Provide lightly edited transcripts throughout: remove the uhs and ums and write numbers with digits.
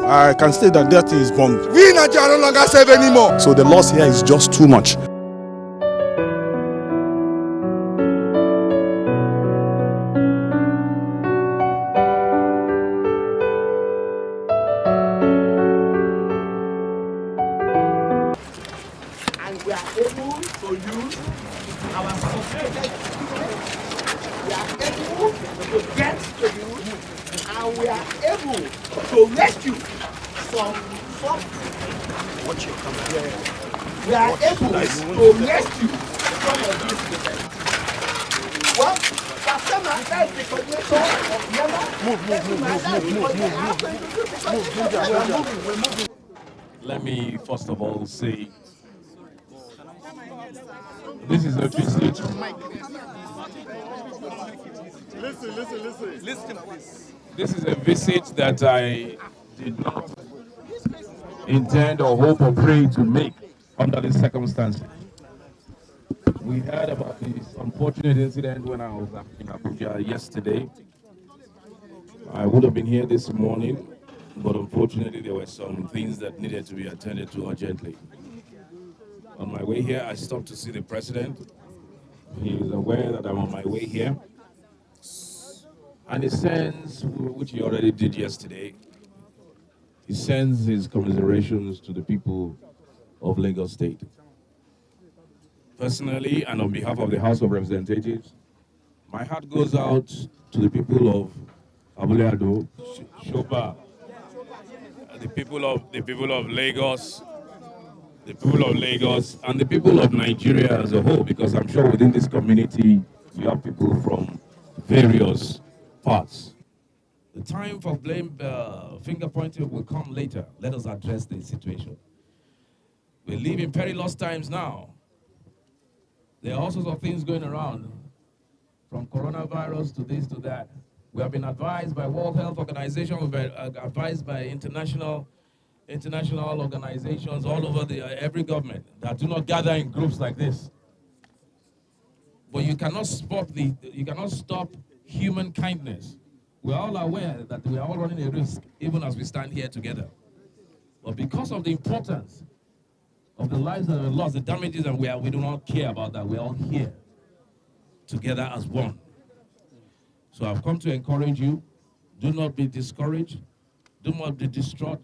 I can state that that is bombed. We in Nigeria are no longer safe anymore. So the loss here is just too much. And we are able to use our sophisticated equipment. We are able to get to you, and we are able to rescue some. Watch your camera. We are able to rescue some of these people. Well, Pastor, that is the coordinator of Menta. Let me first of all say this is a visit. Listen, please. This is a visit that I did not intend or hope or pray to make under these circumstances. We heard about this unfortunate incident when I was in Abuja yesterday. I would have been here this morning, but unfortunately there were some things that needed to be attended to urgently. On my way here, I stopped to see the president. He is aware that I'm on my way here. And he sends, which he already did yesterday, he sends his commiserations to the people of Lagos State. Personally, and on behalf of the House of Representatives, my heart goes out to the people of Abule, Shoba, the people of Lagos, and the people of Nigeria as a whole, because I'm sure within this community, you have people from various parts. The time for blame finger pointing will come later. Let us address the situation. We live in perilous times now. There are all sorts of things going around, from coronavirus to this to that. We have been advised by World Health Organization, we've been advised by international organizations all over every government that do not gather in groups like this. But you cannot stop human kindness. We are all aware that we are all running a risk, even as we stand here together. But because of the importance of the lives that are lost, the damages, and we do not care about that. We're all here together as one. So I've come to encourage you. Do not be discouraged. Do not be distraught.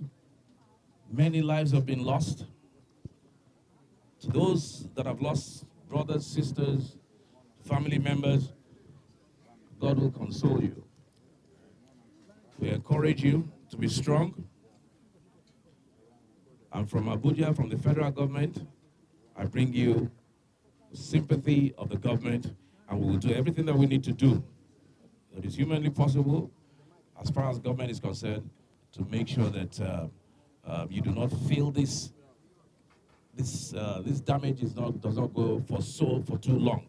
Many lives have been lost. To those that have lost brothers, sisters, family members, God will console you. We encourage you to be strong. And from Abuja, from the federal government, I bring you sympathy of the government, and we will do everything that we need to do that is humanly possible, as far as government is concerned, to make sure that you do not feel this damage does not go for too long.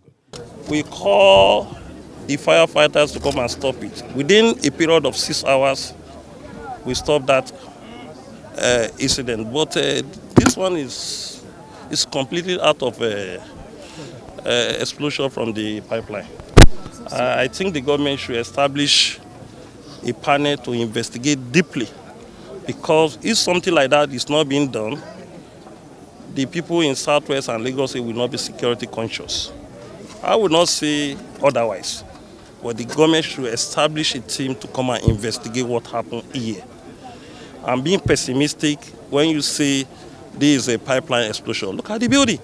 We call the firefighters to come and stop it. Within a period of 6 hours, we stopped that incident. But this one is completely out of explosion from the pipeline. I think the government should establish a panel to investigate deeply, because if something like that is not being done, the people in Southwest and Lagos will not be security conscious. I would not say otherwise, but the government should establish a team to come and investigate what happened here. I'm being pessimistic when you say this is a pipeline explosion. Look at the building.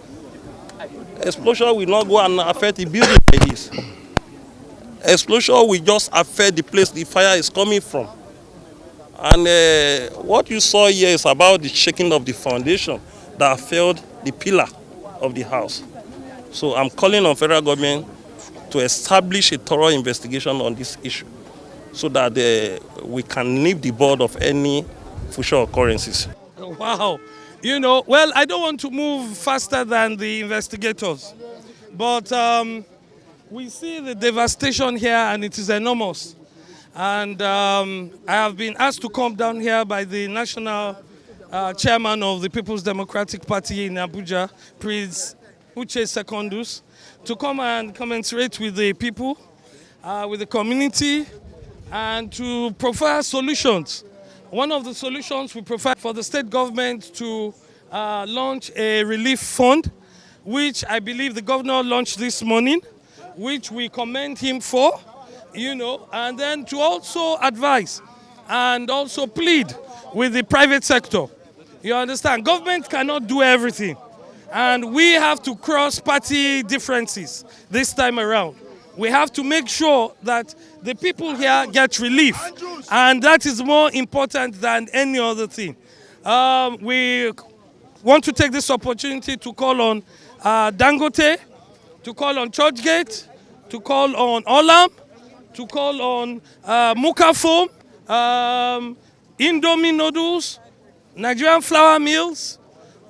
Explosion will not go and affect the building like this. Explosion will just affect the place the fire is coming from. And what you saw here is about the shaking of the foundation that failed the pillar of the house. So I'm calling on federal government to establish a thorough investigation on this issue so that we can nip the bud of any future occurrences. Wow. You know, well, I don't want to move faster than the investigators, but we see the devastation here and it is enormous. And I have been asked to come down here by the national chairman of the People's Democratic Party in Abuja, Prince Uche Secondus, to come and commensurate with the people, with the community, and to provide solutions one of the solutions we provide for the state government to launch a relief fund, which I believe the governor launched this morning, which we commend him for, and then to also advise and also plead with the private sector. You understand? Government cannot do everything. And we have to cross party differences this time around. We have to make sure that the people here get relief. And that is more important than any other thing. We want to take this opportunity to call on Dangote, to call on Churchgate, to call on Olam, to call on Muka Indomie noodles, Nigerian flour mills,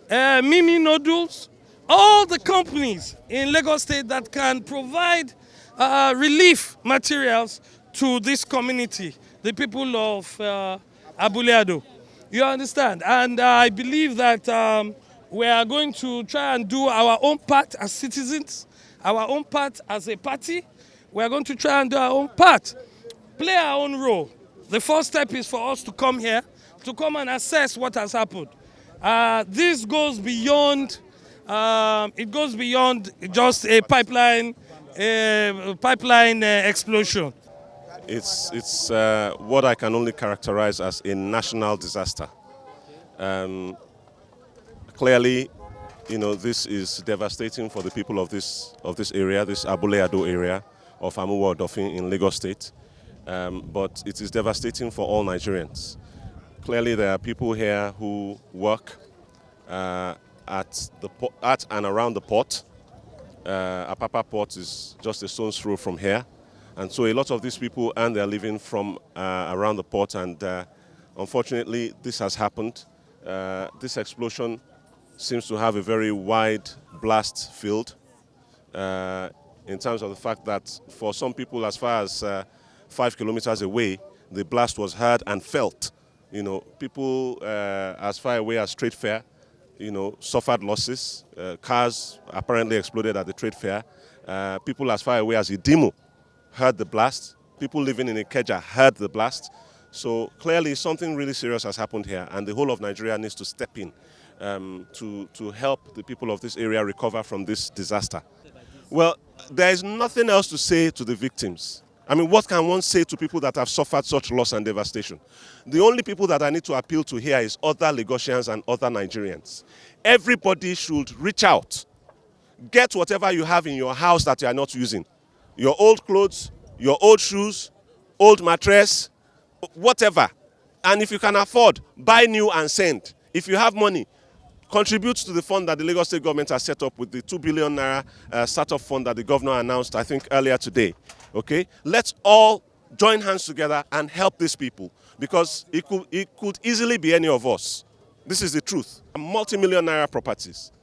Mimi noodles, all the companies in Lagos State that can provide relief materials to this community, the people of Abule. You understand? And I believe that we are going to try and do our own part as citizens, our own part as a party. We are going to try and do our own part, play our own role. The first step is for us to come here, to come and assess what has happened. This goes beyond, it goes beyond just a pipeline explosion. It's what I can only characterize as a national disaster. Clearly, this is devastating for the people of this area, this Abule area of Amuwo Odofin in Lagos State. But it is devastating for all Nigerians. Clearly, there are people here who work at and around the port. Apapa Port is just a stone's throw from here. And so a lot of these people earn their living from around the port, and unfortunately this has happened. This explosion seems to have a very wide blast field in terms of the fact that for some people as far as 5 kilometers away, the blast was heard and felt. People as far away as Trade Fair, suffered losses. Cars apparently exploded at the Trade Fair. People as far away as Idimo heard the blast. People living in Ikeja heard the blast. So clearly something really serious has happened here, and the whole of Nigeria needs to step in to help the people of this area recover from this disaster. Well, there is nothing else to say to the victims. I mean, what can one say to people that have suffered such loss and devastation? The only people that I need to appeal to here is other Lagosians and other Nigerians. Everybody should reach out. Get whatever you have in your house that you are not using. Your old clothes, your old shoes, old mattress, whatever. And if you can afford, buy new and send. If you have money, contribute to the fund that the Lagos State government has set up with the 2 billion naira startup fund that the governor announced, I think, earlier today. Okay? Let's all join hands together and help these people, because it could easily be any of us. This is the truth. Multi-million naira properties.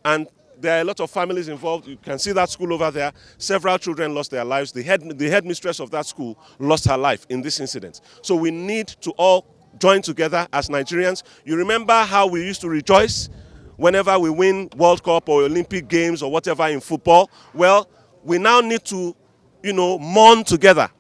And there are a lot of families involved. You can see that school over there. Several children lost their lives. The headmistress of that school lost her life in this incident. So we need to all join together as Nigerians. You remember how we used to rejoice whenever we win World Cup or Olympic Games or whatever in football? Well, we now need to, mourn together.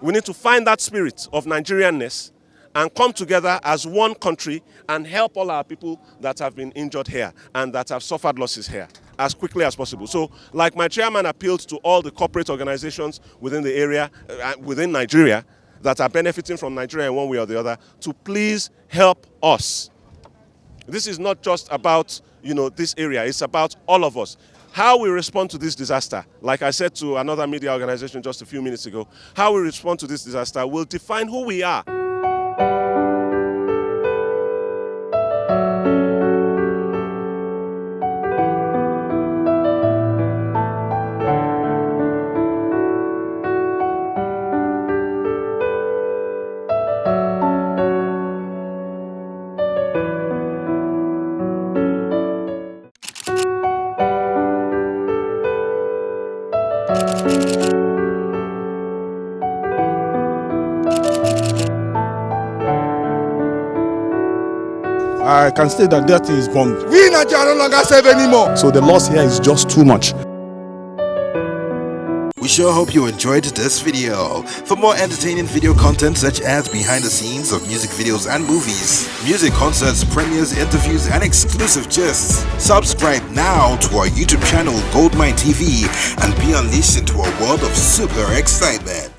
We need to find that spirit of Nigerianness and come together as one country and help all our people that have been injured here and that have suffered losses here as quickly as possible. So, like my chairman appealed to all the corporate organizations within the area, within Nigeria, that are benefiting from Nigeria in one way or the other, to please help us. This is not just about, this area, it's about all of us. How we respond to this disaster, like I said to another media organization just a few minutes ago, how we respond to this disaster will define who we are. I can state that that is bombed. We in Nigeria no longer save anymore. So the loss here is just too much. We sure hope you enjoyed this video. For more entertaining video content such as behind the scenes of music videos and movies, music concerts, premieres, interviews, and exclusive gists, subscribe now to our YouTube channel Goldmynetv and be unleashed into a world of super excitement.